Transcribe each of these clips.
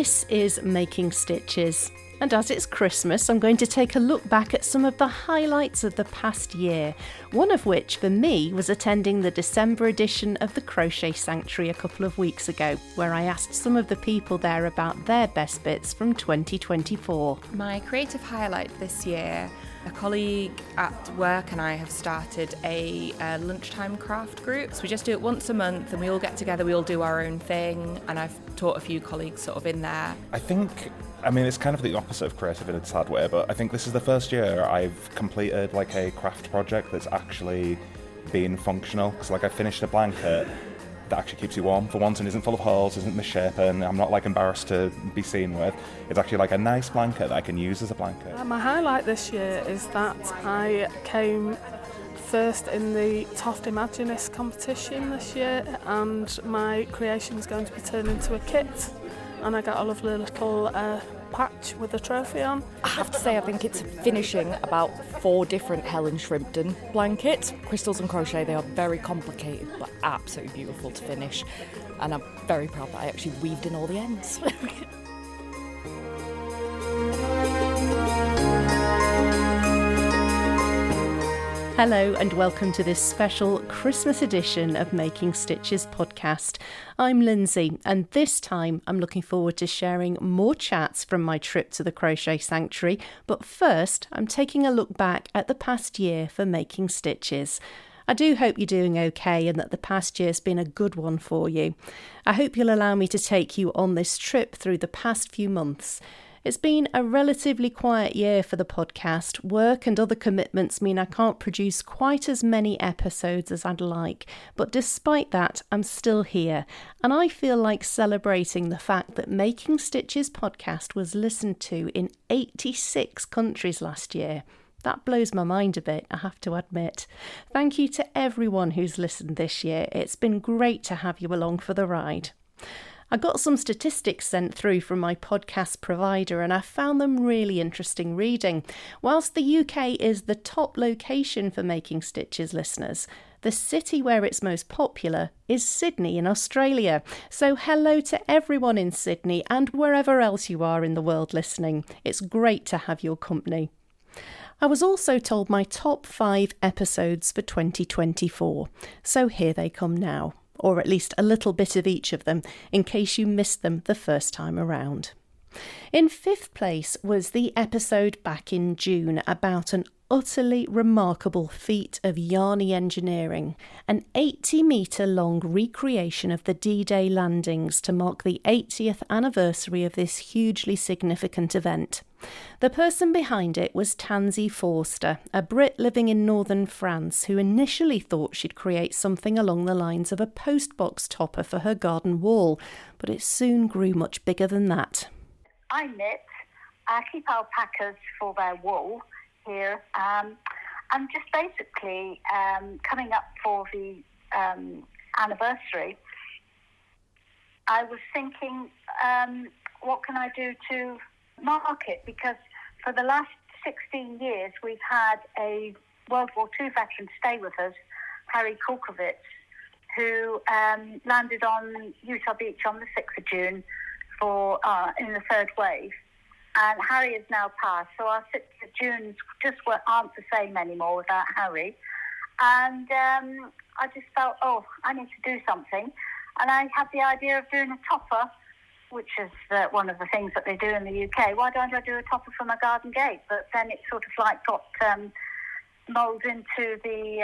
This is Making Stitches, and as it's Christmas, I'm going to take a look back at some of the highlights of the past year, one of which for me was attending the December edition of the Crochet Sanctuary a couple of weeks ago, where I asked some of the people there about their best bits from 2024. My creative highlight this year, a colleague at work and I have started a lunchtime craft group. So we just do it once a month and we all get together, we all do our own thing, and I've taught a few colleagues sort of in there. I mean, it's kind of the opposite of creative in a sad way, but I think this is the first year I've completed like a craft project that's actually been functional. Because like I finished a blanket that actually keeps you warm for once and isn't full of holes, isn't misshapen, I'm not like embarrassed to be seen with. It's actually like a nice blanket that I can use as a blanket. My highlight this year is that I came first in the Toft Imaginist competition this year, and my creation is going to be turned into a kit, and I got a lovely little patch with a trophy on. I have to say, I think it's finishing about 4 different Helen Shrimpton blankets. Crystals and crochet, they are very complicated but absolutely beautiful to finish, and I'm very proud that I actually weaved in all the ends. Hello and welcome to this special Christmas edition of Making Stitches podcast. I'm Lindsay, and this time I'm looking forward to sharing more chats from my trip to the Crochet Sanctuary, but first I'm taking a look back at the past year for Making Stitches. I do hope you're doing okay and that the past year's been a good one for you. I hope you'll allow me to take you on this trip through the past few months. It's been a relatively quiet year for the podcast. Work and other commitments mean I can't produce quite as many episodes as I'd like, but despite that, I'm still here, and I feel like celebrating the fact that Making Stitches podcast was listened to in 86 countries last year. That blows my mind a bit, I have to admit. Thank you to everyone who's listened this year. It's been great to have you along for the ride. I got some statistics sent through from my podcast provider and I found them really interesting reading. Whilst the UK is the top location for Making Stitches listeners, the city where it's most popular is Sydney in Australia. So hello to everyone in Sydney and wherever else you are in the world listening. It's great to have your company. I was also told my top 5 episodes for 2024, so here they come now. Or at least a little bit of each of them, in case you missed them the first time around. In 5th place was the episode back in June about an utterly remarkable feat of yarny engineering, an 80-metre long recreation of the D-Day landings to mark the 80th anniversary of this hugely significant event. The person behind it was Tansy Forster, a Brit living in northern France who initially thought she'd create something along the lines of a postbox topper for her garden wall, but it soon grew much bigger than that. I knit. I keep alpacas for their wool here. I'm just basically coming up for the anniversary. I was thinking, what can I do to market? Because for the last 16 years, we've had a World War II veteran stay with us, Harry Kulkovitz, who landed on Utah Beach on the 6th of June in the 3rd wave. And Harry is now passed, so our 6th of Junes just aren't the same anymore without Harry. And I just felt, I need to do something. And I had the idea of doing a topper, which is one of the things that they do in the UK. Why don't I do a topper for my garden gate? But then it sort of like got moulded into the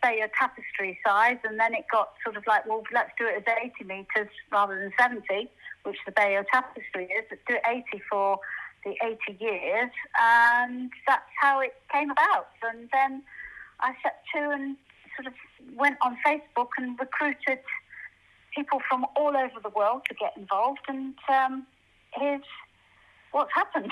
Bayeux tapestry size, and then it got sort of like, well, let's do it as 80 metres rather than 70, which the Bayeux tapestry is. Let's do it 80 for the 80 years, and that's how it came about. And then I set to and sort of went on Facebook and recruited people from all over the world to get involved, and here's what's happened.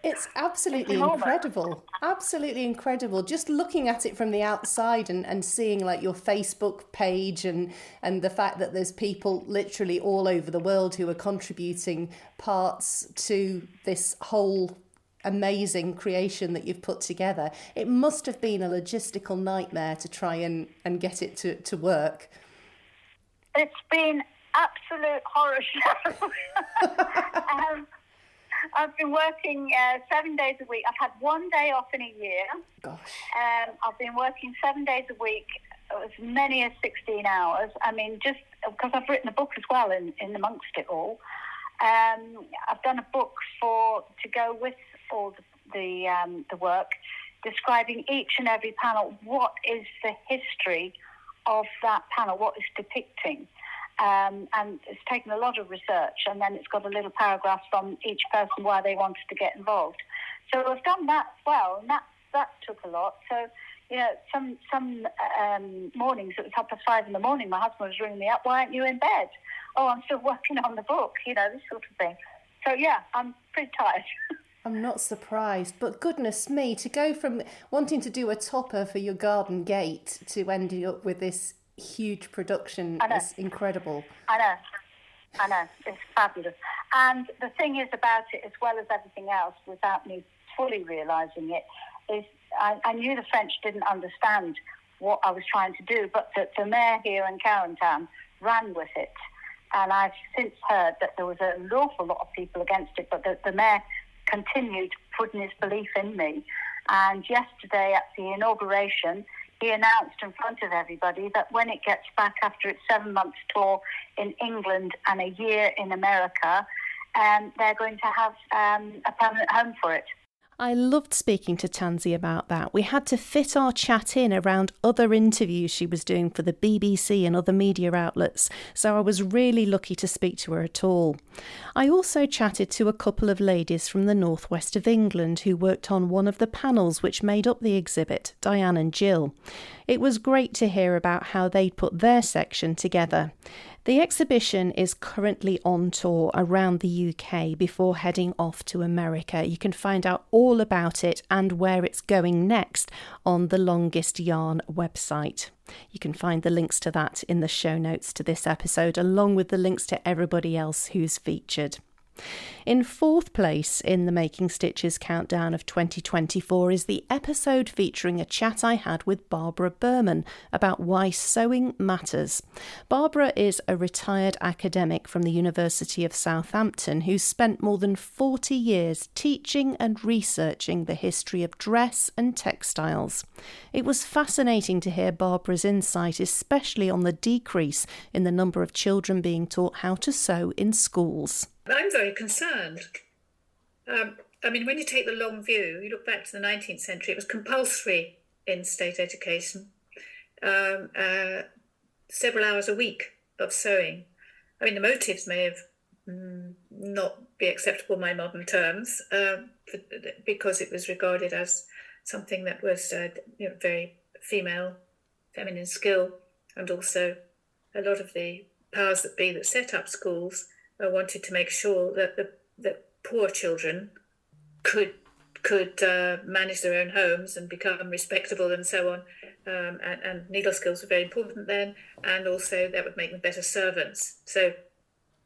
It's absolutely incredible. Absolutely incredible. Just looking at it from the outside and seeing like your Facebook page and the fact that there's people literally all over the world who are contributing parts to this whole amazing creation that you've put together. It must have been a logistical nightmare to try and get it to work. It's been absolute horror show. I've been working 7 days a week. I've had 1 day off in a year. Gosh. I've been working 7 days a week, as many as 16 hours. I mean, just because I've written a book as well in amongst it all. I've done a book to go with all the work, describing each and every panel. What is the history of that panel? What is depicting? And it's taken a lot of research, and then it's got a little paragraph from each person why they wanted to get involved. So I've done that as well, and that took a lot. So, you know, some mornings it was 5:30 in the morning. My husband was ringing me up. Why aren't you in bed? Oh, I'm still working on the book. You know, this sort of thing. So yeah, I'm pretty tired. I'm not surprised, but goodness me, to go from wanting to do a topper for your garden gate to ending up with this huge production is incredible. I know. It's fabulous. And the thing is about it, as well as everything else, without me fully realising it, is I knew the French didn't understand what I was trying to do, but the mayor here in Carentan ran with it. And I've since heard that there was an awful lot of people against it, but the mayor continued putting his belief in me. And yesterday at the inauguration, he announced in front of everybody that when it gets back after its 7 months tour in England and a year in America, they're going to have a permanent home for it. I loved speaking to Tansy about that. We had to fit our chat in around other interviews she was doing for the BBC and other media outlets, so I was really lucky to speak to her at all. I also chatted to a couple of ladies from the northwest of England who worked on one of the panels which made up the exhibit, Diane and Jill. It was great to hear about how they'd put their section together. The exhibition is currently on tour around the UK before heading off to America. You can find out all about it and where it's going next on the Longest Yarn website. You can find the links to that in the show notes to this episode, along with the links to everybody else who's featured. In fourth place in the Making Stitches countdown of 2024 is the episode featuring a chat I had with Barbara Berman about why sewing matters. Barbara is a retired academic from the University of Southampton who's spent more than 40 years teaching and researching the history of dress and textiles. It was fascinating to hear Barbara's insight, especially on the decrease in the number of children being taught how to sew in schools. I'm very concerned. When you take the long view, you look back to the 19th century, it was compulsory in state education, several hours a week of sewing. I mean, the motives may have not be acceptable by modern terms, because it was regarded as something that was very feminine skill, and also a lot of the powers that be that set up schools wanted to make sure that poor children could manage their own homes and become respectable and so on. And needle skills were very important then, and also that would make them better servants. So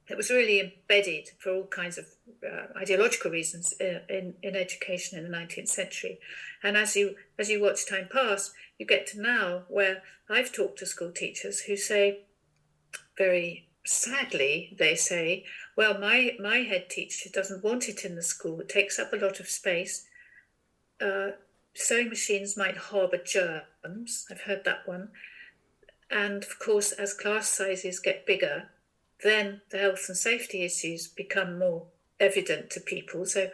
it was really embedded for all kinds of ideological reasons in education in the 19th century. And as you watch time pass, you get to now where I've talked to school teachers who say, very sadly, they say, well, my head teacher doesn't want it in the school. It takes up a lot of space. Sewing machines might harbour germs. I've heard that one. And of course, as class sizes get bigger, then the health and safety issues become more evident to people. So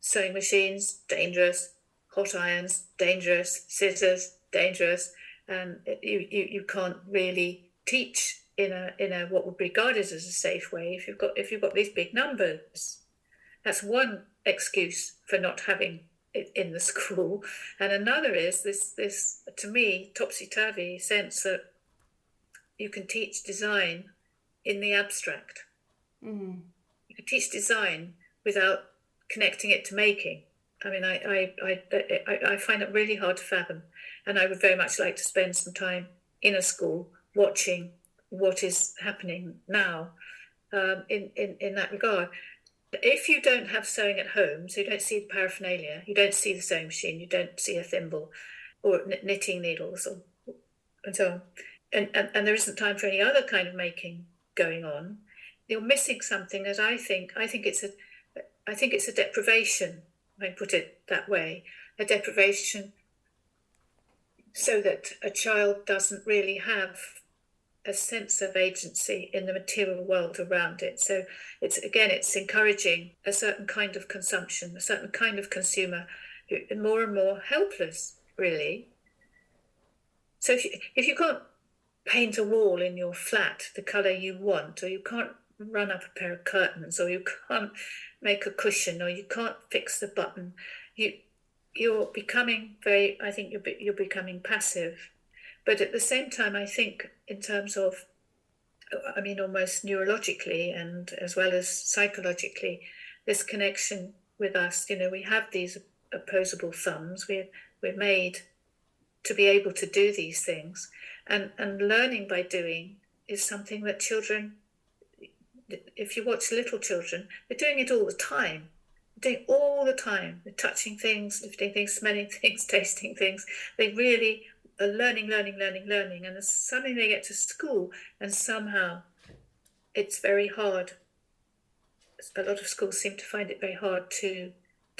sewing machines, dangerous. Hot irons, dangerous. Scissors, dangerous. And you can't really teach in a what would be regarded as a safe way if you've got these big numbers. That's one excuse for not having it in the school. And another is this to me topsy-turvy sense that you can teach design in the abstract. You can teach design without connecting it to making. I mean, I find it really hard to fathom, and I would very much like to spend some time in a school watching what is happening now in that regard. If you don't have sewing at home, so you don't see the paraphernalia, you don't see the sewing machine, you don't see a thimble or knitting needles and so on, and there isn't time for any other kind of making going on, you're missing something that I think it's a deprivation, if I put it that way, a deprivation so that a child doesn't really have a sense of agency in the material world around it. So it's encouraging a certain kind of consumption, a certain kind of consumer, more and more helpless, really. So if you can't paint a wall in your flat the colour you want, or you can't run up a pair of curtains, or you can't make a cushion, or you can't fix the button, you're becoming you're becoming passive. But at the same time, I think in terms of, almost neurologically and as well as psychologically, this connection with us, we have these opposable thumbs. We're made to be able to do these things. And learning by doing is something that children, if you watch little children, they're doing it all the time. They're doing all the time. They're touching things, lifting things, smelling things, tasting things. They really are learning. And then suddenly they get to school and somehow it's very hard. A lot of schools seem to find it very hard to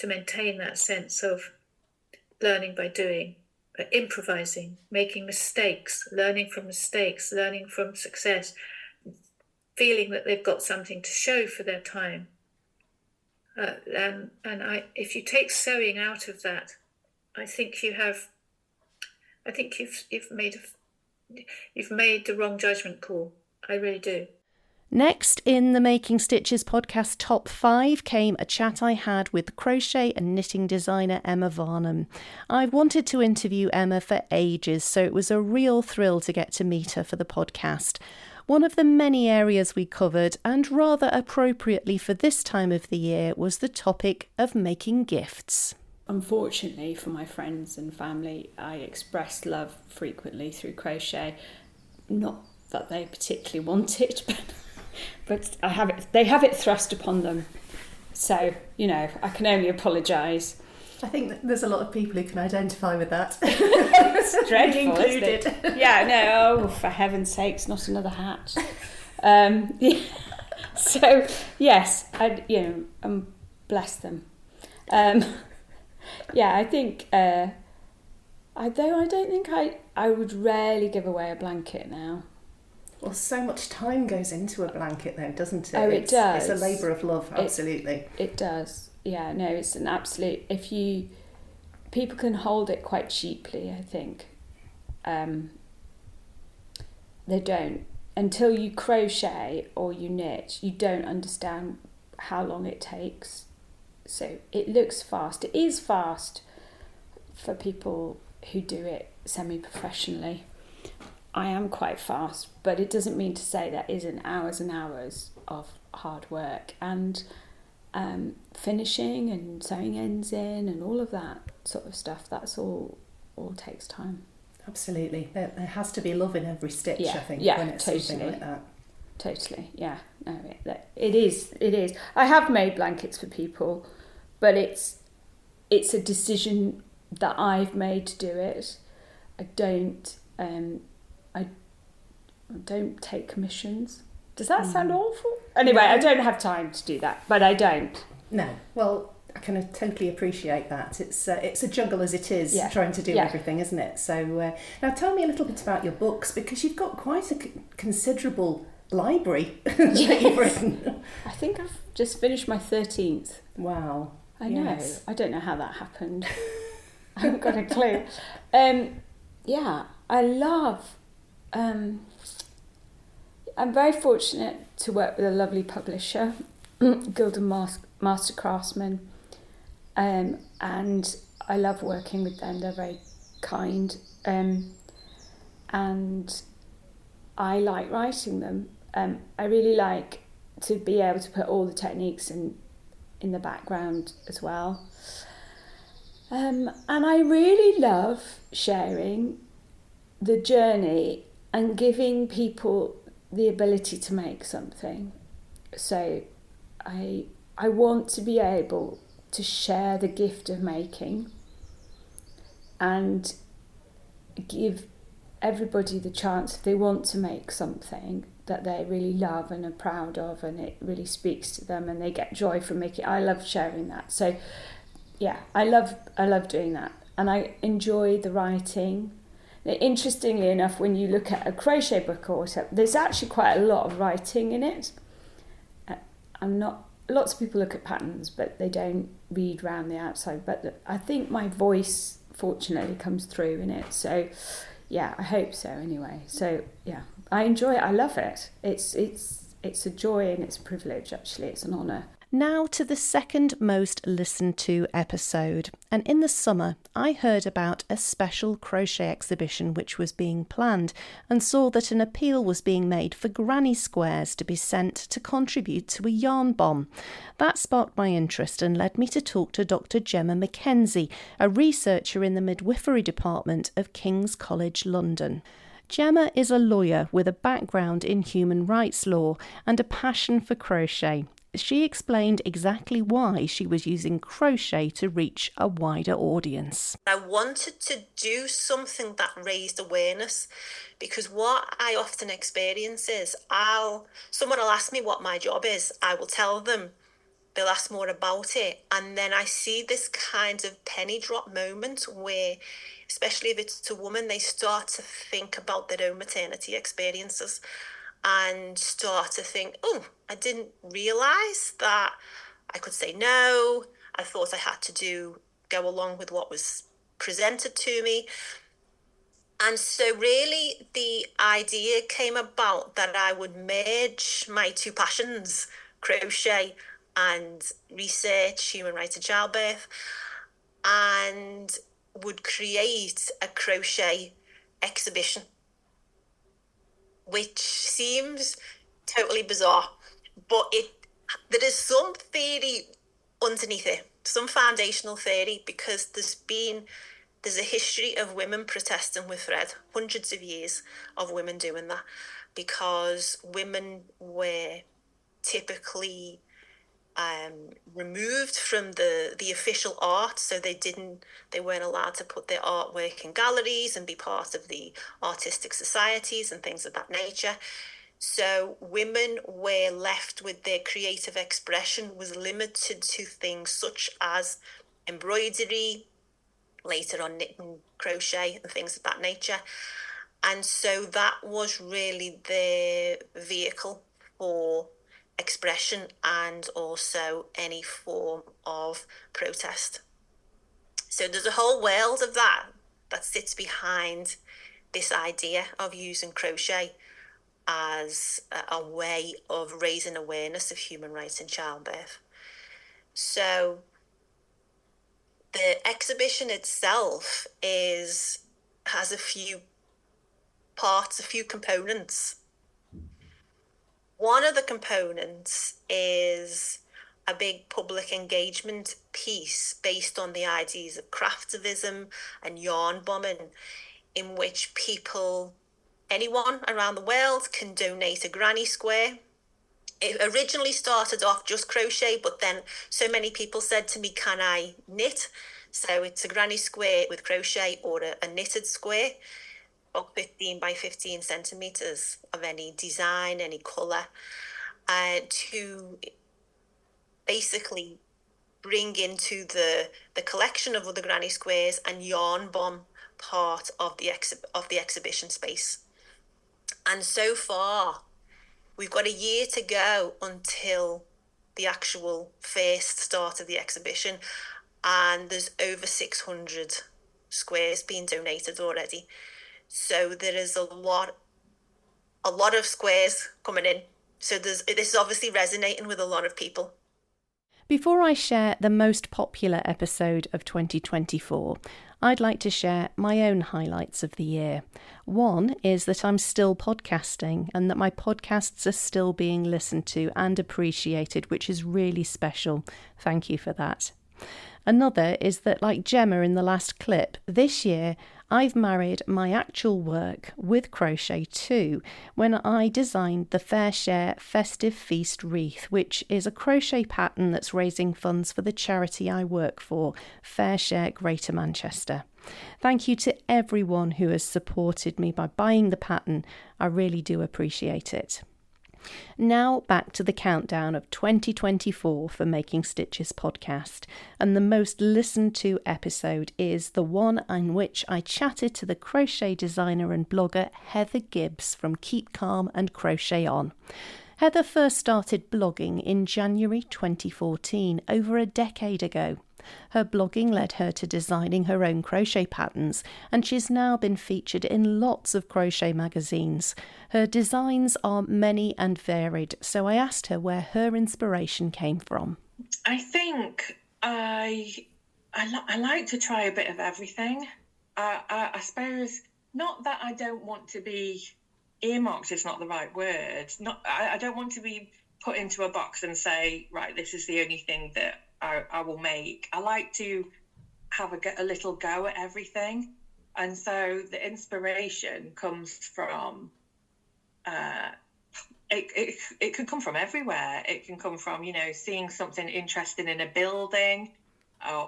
maintain that sense of learning by doing, improvising, making mistakes, learning from success, feeling that they've got something to show for their time. If you take sewing out of that, I think you've made the wrong judgment call. I really do. Next in the Making Stitches podcast top 5 came a chat I had with crochet and knitting designer Emma Varnham. I've wanted to interview Emma for ages, so it was a real thrill to get to meet her for the podcast. One of the many areas we covered, and rather appropriately for this time of the year, was the topic of making gifts. Unfortunately for my friends and family, I express love frequently through crochet. Not that they particularly want it, but they have it thrust upon them. So, I can only apologise. I think that there's a lot of people who can identify with that. It's dreadful, included. isn't it? Yeah, no, for heaven's sakes, not another hat. So, yes, bless them. I think, although I don't think I would rarely give away a blanket now. Well, so much time goes into a blanket though, doesn't it? Oh, it does. It's a labour of love, absolutely. It does. Yeah, no, it's an absolute... People can hold it quite cheaply, I think. They don't. Until you crochet or you knit, you don't understand how long it takes. So it looks fast. It is fast for people who do it semi-professionally. I am quite fast, but it doesn't mean to say there isn't hours and hours of hard work and finishing and sewing ends in and all of that sort of stuff. That's all takes time. Absolutely. There has to be love in every stitch, I think, when it's totally. something like that. Totally, yeah. No, it is. I have made blankets for people, but it's a decision that I've made to do it. I don't take commissions. Does that sound awful? Anyway, no. I don't have time to do that, but I don't. No. Well, I can totally appreciate that. It's a juggle as it is, trying to do everything, isn't it? So now tell me a little bit about your books, because you've got quite a considerable library that you've written. I think I've just finished my 13th. Wow. I know. Yes. I don't know how that happened. I haven't got a clue. I love... I'm very fortunate to work with a lovely publisher, Gildan Master Craftsman, and I love working with them. They're very kind, and I like writing them. I really like to be able to put all the techniques in the background as well. And I really love sharing the journey and giving people the ability to make something. So I want to be able to share the gift of making and give everybody the chance, if they want to make something that they really love and are proud of, and it really speaks to them and they get joy from making it. I love sharing that. So yeah, I love doing that, and I enjoy the writing. Interestingly enough, when you look at a crochet book or whatever, there's actually quite a lot of writing in it. Lots of people look at patterns, but they don't read round the outside. But I think my voice, fortunately, comes through in it. So, yeah, I hope so anyway. So, yeah, I enjoy it. I love it. It's a joy and it's a privilege, actually. It's an honour. Now to the second most listened to episode. And in the summer, I heard about a special crochet exhibition which was being planned and saw that an appeal was being made for granny squares to be sent to contribute to a yarn bomb. That sparked my interest and led me to talk to Dr. Gemma Mackenzie, a researcher in the midwifery department of King's College London. Gemma is a lawyer with a background in human rights law and a passion for crochet. She explained exactly why she was using crochet to reach a wider audience. I wanted to do something that raised awareness, because what I often experience is someone will ask me what my job is, I will tell them, they'll ask more about it, and then I see this kind of penny drop moment where, especially if it's a woman, they start to think about their own maternity experiences and start to think, oh, I didn't realise that I could say no. I thought I had to go along with what was presented to me. And so really the idea came about that I would merge my two passions, crochet and research, human rights and childbirth, and would create a crochet exhibition, which seems totally bizarre, but there is some theory underneath it, some foundational theory, because there's a history of women protesting with thread, hundreds of years of women doing that, because women were typically removed from the official art, so they weren't allowed to put their artwork in galleries and be part of the artistic societies and things of that nature. So women were left with their creative expression was limited to things such as embroidery, later on knitting, crochet and things of that nature. And so that was really their vehicle for expression and also any form of protest. So there's a whole world of that sits behind this idea of using crochet as a way of raising awareness of human rights in childbirth. So the exhibition itself has a few parts, a few components. One of the components is a big public engagement piece based on the ideas of craftivism and yarn bombing, in which anyone around the world can donate a granny square. It originally started off just crochet, but then so many people said to me, can I knit? So it's a granny square with crochet or a knitted square, about 15 by 15 centimetres of any design, any colour, to basically bring into the collection of other granny squares and yarn bomb part of the exhibition space. And so far, we've got a year to go until the actual first start of the exhibition, and there's over 600 squares being donated already. So there is a lot of squares coming in. So this is obviously resonating with a lot of people. Before I share the most popular episode of 2024, I'd like to share my own highlights of the year. One is that I'm still podcasting and that my podcasts are still being listened to and appreciated, which is really special. Thank you for that. Another is that, like Gemma in the last clip, this year I've married my actual work with crochet too, when I designed the Fair Share Festive Feast wreath, which is a crochet pattern that's raising funds for the charity I work for, Fair Share Greater Manchester. Thank you to everyone who has supported me by buying the pattern. I really do appreciate it. Now back to the countdown of 2024 for Making Stitches podcast, and the most listened to episode is the one in which I chatted to the crochet designer and blogger Heather Gibbs from Keep Calm and Crochet On. Heather first started blogging in January 2014, over a decade ago. Her blogging led her to designing her own crochet patterns, and she's now been featured in lots of crochet magazines. Her designs are many and varied, so I asked her where her inspiration came from. I think I like to try a bit of everything. I suppose, not that I don't want to be earmarked is not the right word. I don't want to be put into a box and say, right, this is the only thing that I will make. I like to have a little go at everything. And so the inspiration comes from, it can come from everywhere. It can come from, seeing something interesting in a building,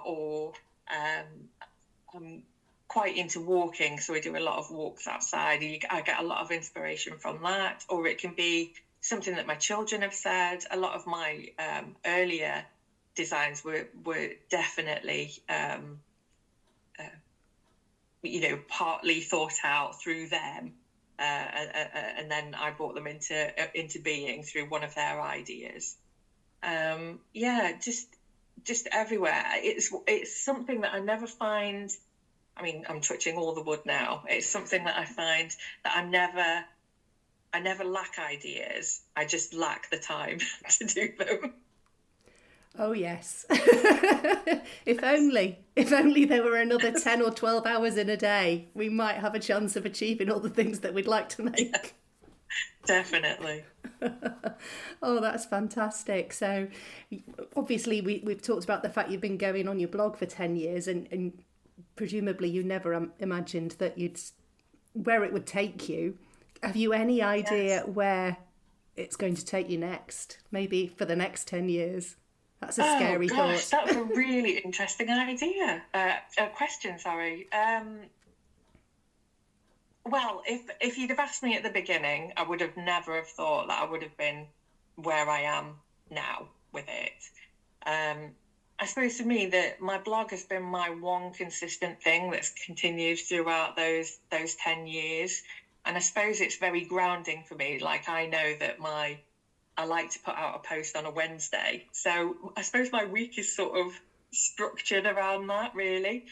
or I'm quite into walking, so I do a lot of walks outside. I get a lot of inspiration from that. Or it can be something that my children have said. A lot of my earlier designs were definitely partly thought out through them, and then I brought them into being through one of their ideas. Just everywhere. It's something that I never find. I mean, I'm touching all the wood now. It's something that I find that I never lack ideas. I just lack the time to do them. Oh, yes. If only there were another 10 or 12 hours in a day, we might have a chance of achieving all the things that we'd like to make. Yeah, definitely. Oh, that's fantastic. So obviously we've talked about the fact you've been going on your blog for 10 years and presumably you never imagined that where it would take you. Have you any idea where it's going to take you next? Maybe for the next 10 years? That's a scary thought. That's a really interesting idea. Question, sorry. Well, if you'd have asked me at the beginning, I would have never have thought that I would have been where I am now with it. I suppose for me that my blog has been my one consistent thing that's continued throughout those 10 years. And I suppose it's very grounding for me. Like, I know that I like to put out a post on a Wednesday. So I suppose my week is sort of structured around that, really.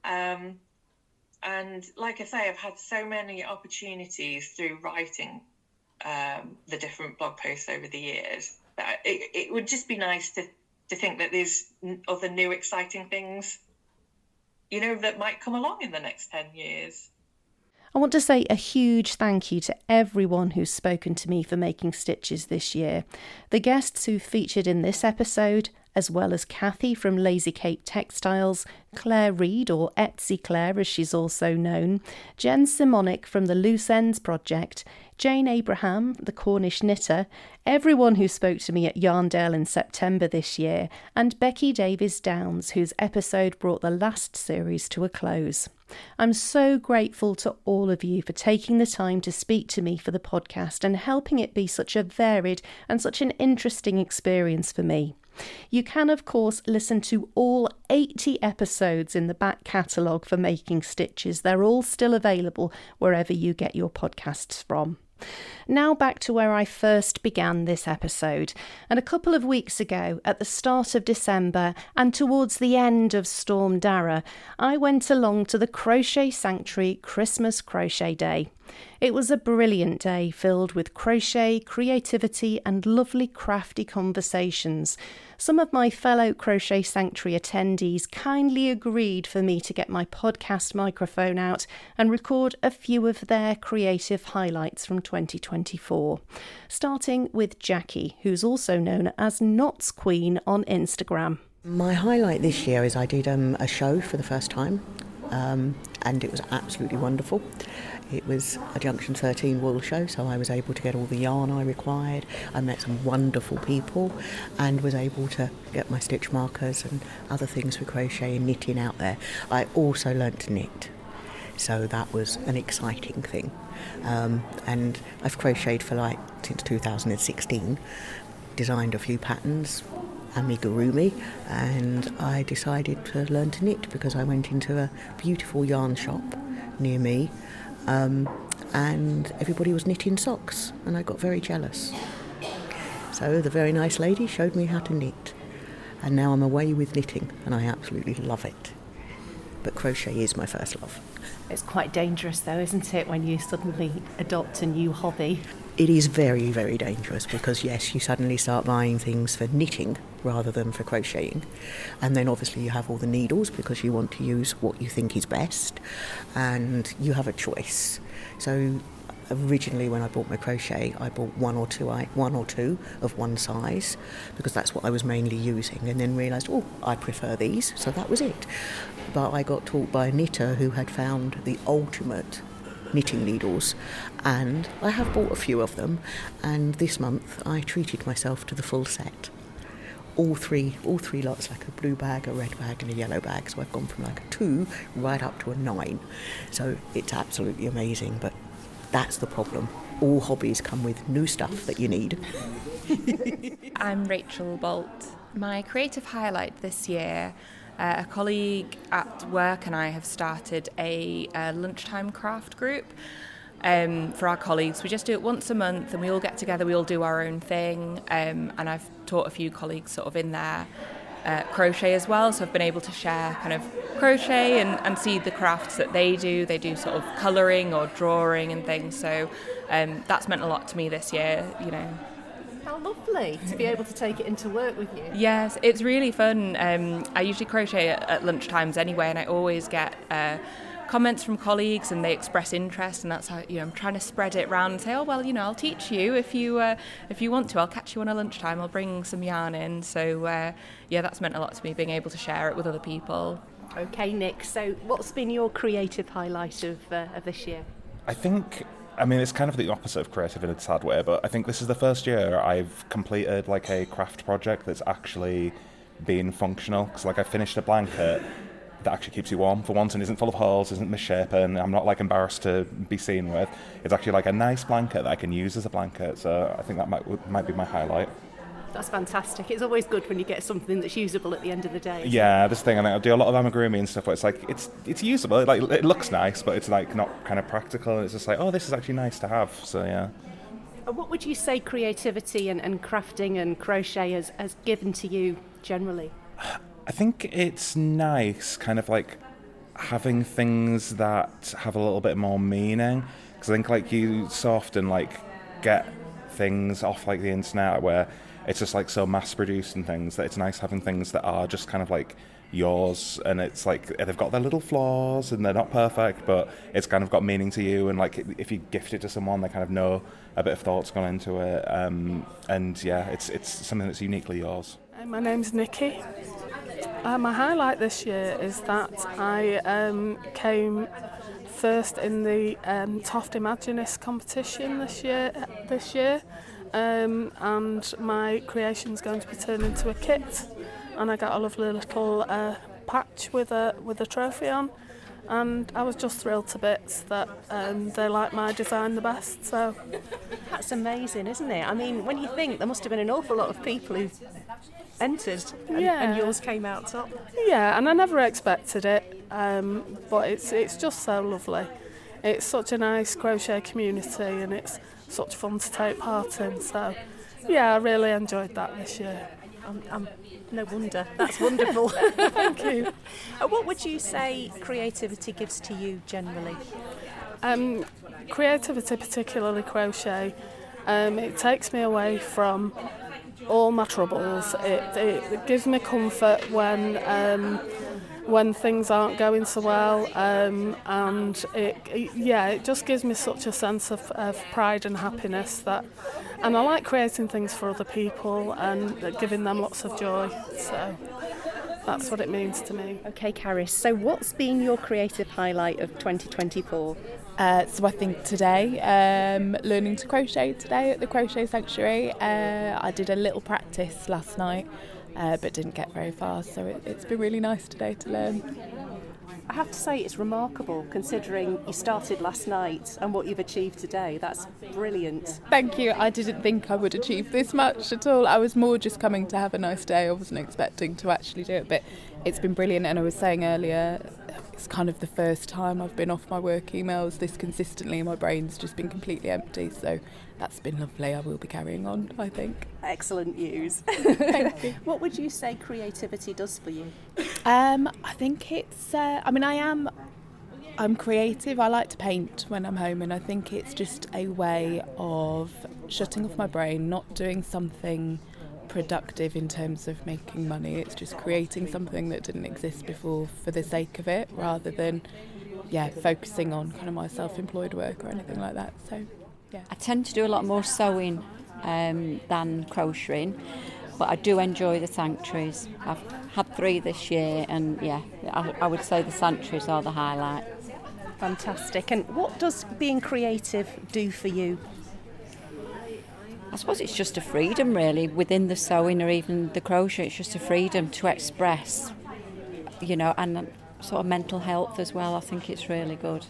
And like I say, I've had so many opportunities through writing the different blog posts over the years that it would just be nice to think that there's other new exciting things, that might come along in the next 10 years. I want to say a huge thank you to everyone who's spoken to me for Making Stitches this year. The guests who featured in this episode, as well as Kathy from Lazy Cape Textiles, Claire Reed, or Etsy Claire as she's also known, Jen Simonic from the Loose Ends Project, Jane Abraham, the Cornish knitter, everyone who spoke to me at Yarndale in September this year, and Becky Davies Downs, whose episode brought the last series to a close. I'm so grateful to all of you for taking the time to speak to me for the podcast and helping it be such a varied and such an interesting experience for me. You can, of course, listen to all 80 episodes in the back catalogue for Making Stitches. They're all still available wherever you get your podcasts from. Now back to where I first began this episode. And a couple of weeks ago, at the start of December and towards the end of Storm Dara, I went along to the Crochet Sanctuary Christmas Crochet Day. It was a brilliant day filled with crochet, creativity and lovely crafty conversations. Some of my fellow Crochet Sanctuary attendees kindly agreed for me to get my podcast microphone out and record a few of their creative highlights from 2024. Starting with Jackie, who's also known as Knots Queen on Instagram. My highlight this year is I did a show for the first time, and it was absolutely wonderful. It was a Junction 13 wool show, so I was able to get all the yarn I required. I met some wonderful people and was able to get my stitch markers and other things for crochet and knitting out there. I also learnt to knit, so that was an exciting thing. And I've crocheted for since 2016, designed a few patterns, amigurumi, and I decided to learn to knit because I went into a beautiful yarn shop near me, and everybody was knitting socks, and I got very jealous. So the very nice lady showed me how to knit, and now I'm away with knitting, and I absolutely love it. But crochet is my first love. It's quite dangerous though, isn't it, when you suddenly adopt a new hobby? It is very, very dangerous because, yes, you suddenly start buying things for knitting rather than for crocheting. And then obviously you have all the needles because you want to use what you think is best, and you have a choice. So originally when I bought my crochet, I bought one or two of one size because that's what I was mainly using, and then realised, I prefer these, so that was it. But I got taught by a knitter who had found the ultimate knitting needles, and I have bought a few of them, and this month I treated myself to the full set. All three lots, like a blue bag, a red bag and a yellow bag, so I've gone from a 2 right up to a 9. So it's absolutely amazing, but that's the problem. All hobbies come with new stuff that you need. I'm Rachel Bolt. My creative highlight this year, a colleague at work and I have started a lunchtime craft group for our colleagues. We just do it once a month and we all get together, we all do our own thing, and I've taught a few colleagues sort of in there crochet as well, so I've been able to share kind of crochet and see the crafts that they do. They do sort of colouring or drawing and things, so that's meant a lot to me this year, you know. How lovely to be able to take it into work with you. Yes, it's really fun. I usually crochet at lunchtimes anyway, and I always get comments from colleagues and they express interest, and that's how, you know, I'm trying to spread it around and say, I'll teach you if you want to. I'll catch you on a lunchtime, I'll bring some yarn in. So that's meant a lot to me, being able to share it with other people. Okay, Nick, so what's been your creative highlight of this year? I mean, it's kind of the opposite of creative in a sad way, but I think this is the first year I've completed a craft project that's actually been functional. Because I finished a blanket that actually keeps you warm for once and isn't full of holes, isn't misshapen, I'm not embarrassed to be seen with. It's actually a nice blanket that I can use as a blanket, so I think that might be my highlight. That's fantastic. It's always good when you get something that's usable at the end of the day. Yeah, this thing, and I do a lot of amigurumi and stuff where it's usable, it looks nice, but it's not kind of practical, and it's just this is actually nice to have, so yeah. What would you say creativity and crafting and crochet has given to you generally? I think it's nice kind of having things that have a little bit more meaning, because I think you so often get things off the internet where it's just so mass-produced and things, that it's nice having things that are just kind of yours, and it's they've got their little flaws and they're not perfect, but it's kind of got meaning to you, and if you gift it to someone, they kind of know a bit of thought's gone into it, and yeah, it's something that's uniquely yours. My name's Nickie. My highlight this year is that I came first in the Toft Imaginist competition this year. And my creation's going to be turned into a kit, and I got a lovely little patch with a trophy on, and I was just thrilled to bits that they like my design the best. So that's amazing, isn't it? I mean, when you think there must have been an awful lot of people who entered and yours came out top. Yeah, and I never expected it, but it's just so lovely. It's such a nice crochet community, and it's such fun to take part in, so yeah, I really enjoyed that this year. No wonder, that's wonderful. Thank you. What would you say creativity gives to you generally? Creativity, particularly crochet, it takes me away from all my troubles. It gives me comfort when things aren't going so well, and it just gives me such a sense of pride and happiness, and I like creating things for other people and giving them lots of joy, so that's what it means to me. Okay, Caris, so what's been your creative highlight of 2024? So I think today, learning to crochet today at the Crochet Sanctuary. I did a little practice last night, but didn't get very far, so it's been really nice today to learn. I have to say it's remarkable considering you started last night and what you've achieved today. That's brilliant. Thank you. I didn't think I would achieve this much at all. I was more just coming to have a nice day. I wasn't expecting to actually do it, but it's been brilliant. And I was saying earlier, it's kind of the first time I've been off my work emails this consistently. My brain's just been completely empty, so that's been lovely. I will be carrying on, I think. Excellent news. Thank you. What would you say creativity does for you? I think it's, I'm creative. I like to paint when I'm home, and I think it's just a way of shutting off my brain, not doing something productive in terms of making money. It's just creating something that didn't exist before for the sake of it, rather than focusing on kind of my self-employed work or anything like that. So yeah, I tend to do a lot more sewing than crocheting, but I do enjoy the sanctuaries. I've had 3 this year, and I would say the sanctuaries are the highlight. Fantastic. And what does being creative do for you? I suppose it's just a freedom, really, within the sewing or even the crochet. It's just a freedom to express, and sort of mental health as well. I think it's really good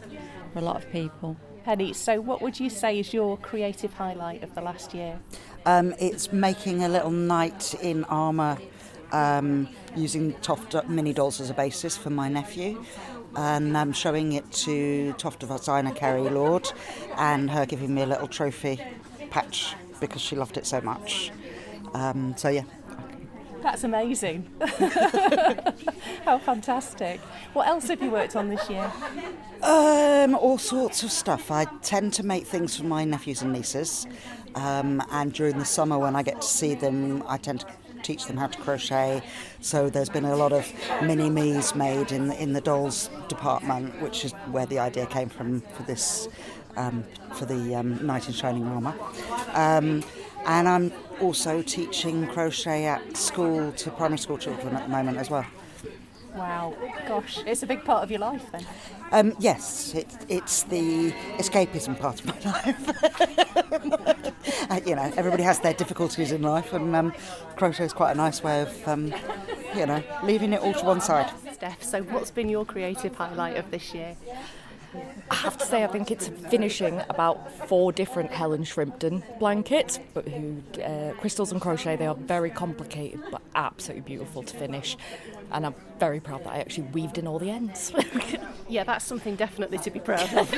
for a lot of people. Penny, so what would you say is your creative highlight of the last year? It's making a little knight in armour using Toft mini dolls as a basis for my nephew. And I'm showing it to Toft designer Carrie Lord, and her giving me a little trophy patch because she loved it so much. That's amazing. How fantastic. What else have you worked on this year? All sorts of stuff. I tend to make things for my nephews and nieces, and during the summer when I get to see them, I tend to teach them how to crochet. So there's been a lot of mini-me's made in the dolls department, which is where the idea came from for this, for the Knight in Shining Armour. And I'm also teaching crochet at school to primary school children at the moment as well. Wow, gosh, it's a big part of your life then. Yes, it's the escapism part of my life. Everybody has their difficulties in life, and crochet is quite a nice way of, leaving it all to one side. Steph, so what's been your creative highlight of this year? I have to say, I think it's finishing about 4 different Helen Shrimpton blankets, but crystals and crochet, they are very complicated but absolutely beautiful to finish, and I'm very proud that I actually weaved in all the ends. Yeah, that's something definitely to be proud of.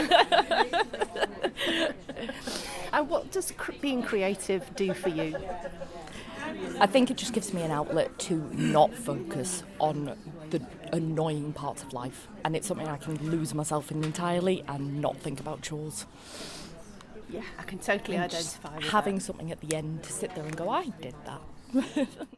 And what does being creative do for you? I think it just gives me an outlet to not focus on the annoying parts of life, and it's something I can lose myself in entirely and not think about chores. Yeah, I can totally identify with having that. something at the end to sit there and go, I did that.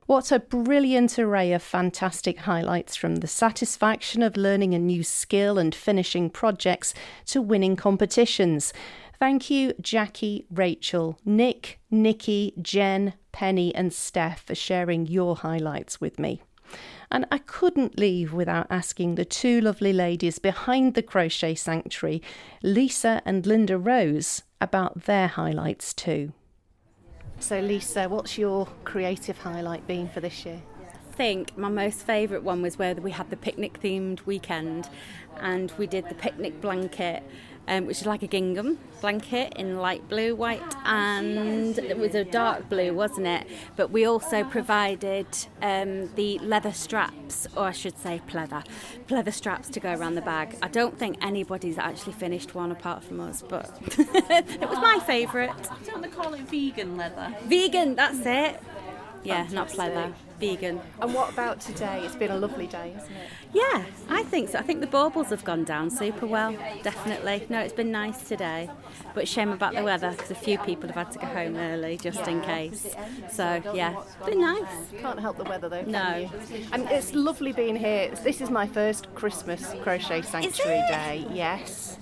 What a brilliant array of fantastic highlights, from the satisfaction of learning a new skill and finishing projects to winning competitions. Thank you, Jackie, Rachel, Nick, Nickie, Jen, Penny and Steph for sharing your highlights with me. And I couldn't leave without asking the 2 lovely ladies behind the Crochet Sanctuary, Lisa and Linda Rose, about their highlights too. So Lisa, what's your creative highlight been for this year? I think my most favourite one was where we had the picnic themed weekend, and we did the picnic blanket, which is like a gingham blanket in light blue, white, and it was a dark blue, wasn't it? But we also provided the leather straps, or I should say pleather straps to go around the bag. I don't think anybody's actually finished one apart from us, but it was my favourite. Don't they call it vegan leather? Vegan, that's it. Yeah, Fantastic. not pleather, vegan. And what about today? It's been a lovely day, hasn't it? Yeah, I think so. I think the baubles have gone down super well, definitely. No, it's been nice today, but shame about the weather because a few people have had to go home early just in case. So, yeah, it's been nice. Can't help the weather though, No. can you? And it's lovely being here. This is my first Christmas Crochet Sanctuary day. Yes.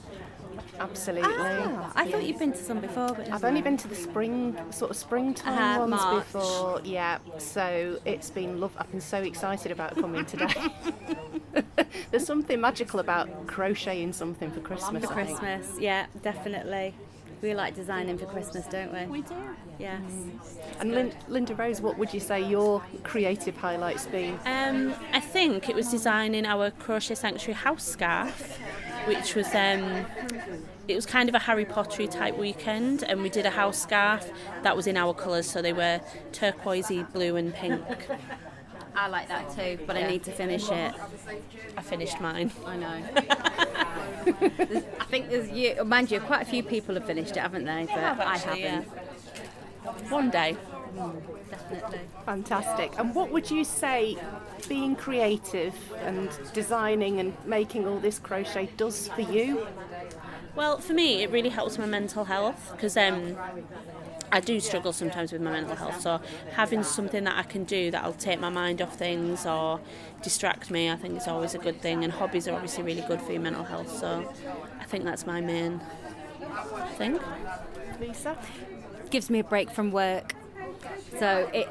Absolutely. Ah, I thought you'd been to some before, but I've only been to the springtime ones March. before. Yeah, so it's been lovely. I've been so excited about coming today. There's something magical about crocheting something for Christmas. For Christmas, yeah, definitely. We like designing for Christmas, don't we? We do. Yes. And Linda Rose, what would you say your creative highlights been? I think it was designing our Crochet Sanctuary house scarf, which was it was kind of a Harry Potter type weekend, and we did a house scarf that was in our colours, so they were turquoisey, blue and pink. I like that too, but I need to finish it. I finished mine. I know. I think mind you, quite a few people have finished it, haven't they? But I haven't. Yeah. One day. Definitely. Fantastic. And what would you say being creative and designing and making all this crochet does for you? Well, for me, it really helps my mental health, because I do struggle sometimes with my mental health, so having something that I can do that'll take my mind off things or distract me, I think is always a good thing, and hobbies are obviously really good for your mental health, so I think that's my main thing. Lisa? Gives me a break from work, so it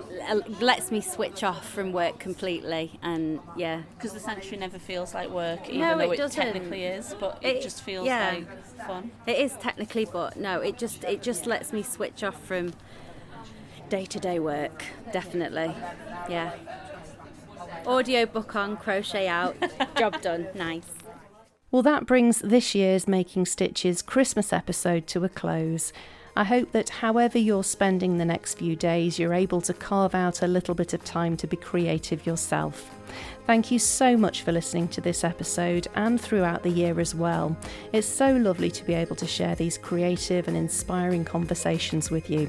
lets me switch off from work completely, and yeah. Because the sanctuary never feels like work, even No, though it it doesn't. technically is, but it just feels like fun. It is technically, but no, it just lets me switch off from day-to-day work, definitely, yeah. Audio book on, crochet out, job done, nice. Well, that brings this year's Making Stitches Christmas episode to a close. I hope that however you're spending the next few days, you're able to carve out a little bit of time to be creative yourself. Thank you so much for listening to this episode and throughout the year as well. It's so lovely to be able to share these creative and inspiring conversations with you.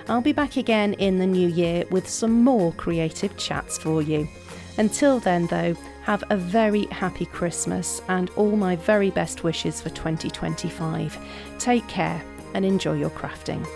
I'll be back again in the new year with some more creative chats for you. Until then, though, have a very happy Christmas and all my very best wishes for 2025. Take care and enjoy your crafting.